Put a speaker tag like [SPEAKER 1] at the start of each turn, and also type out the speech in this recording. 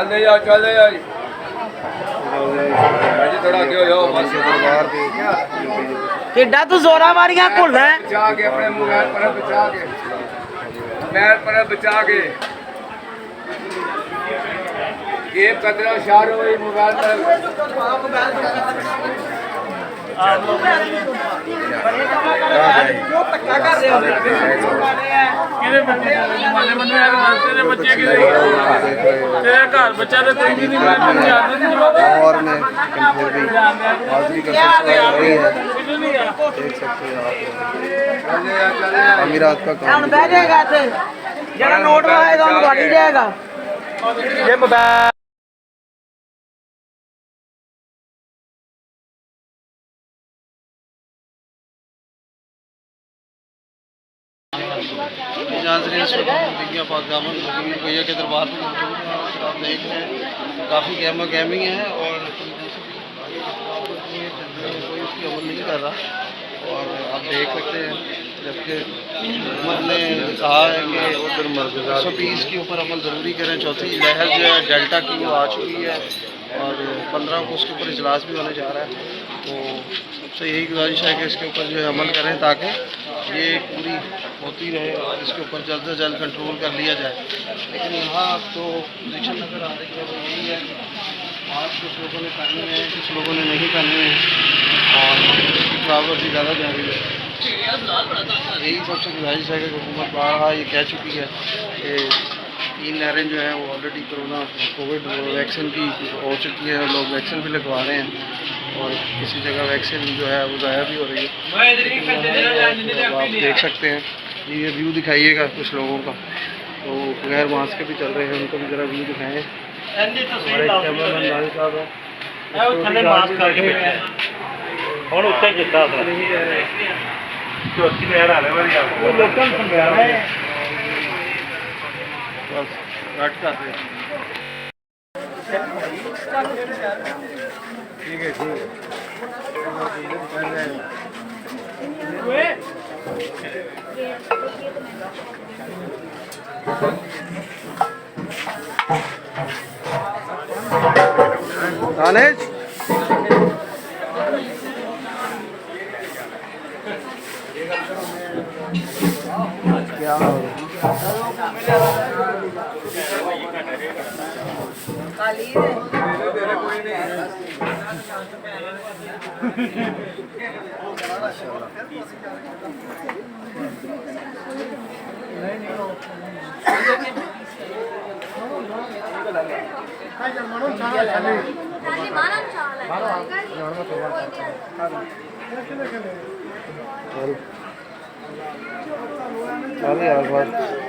[SPEAKER 1] चले यार भाई थोड़ा आगे हो जाओ बस दरबार पे
[SPEAKER 2] किड्डा तू जोरा मारियां भुल है
[SPEAKER 1] बचा के अपने मोबाइल पर बचा के पैर पर बचा के ये कदरा शार हुई मोबाइल पर
[SPEAKER 3] अमीरात का काम
[SPEAKER 2] बह जाएगा जरा नोट आएगा बढ़ जाएगा ये मोबाइल
[SPEAKER 3] भैया के दरबार में आप देख रहे हैं काफ़ी गहमी है और कोई उसकी अमल नहीं कर रहा और आप देख सकते हैं जबकि हुकूमत ने कहा है कि 120 के ऊपर अमल ज़रूरी करें। चौथी लहर जो है डेल्टा की वो आ चुकी है और 15 को उसके ऊपर इजलास भी होने जा रहा है। तो सबसे यही गुजारिश है कि इसके ऊपर जो है अमल करें ताकि ये पूरी होती रहे और इसके ऊपर जल्द से जल्द कंट्रोल कर लिया जाए। लेकिन यहाँ तो पोजिशन नज़र आ रही है वो यही है कि मास्क कुछ लोगों ने पहने हैं कुछ लोगों ने नहीं पहने हैं और खराबवर्जी ज़्यादा जा रही है। यही सबसे गुजारिश है कि हुकूमत बारहा ये कह चुकी है कि 3 लहरें जो हैं वो ऑलरेडी कोविड वैक्सीन की हो चुकी है और लोग वैक्सीन भी लगवा रहे हैं और किसी जगह वैक्सीन जो है वो ज़ाया भी हो रही है। तो आप देख सकते हैं ये व्यू दिखाइएगा कुछ लोगों का तो बगैर मास्क के भी चल रहे हैं उनको भी ज़रा व्यू दिखाएँ। हमारे कैमरामैन लाल साहब है मास्क करके बैठे और उत्ते कितना चौथी लहर आने वाली बस कट कर दे। ठीक है दानिश क्या हो चल यार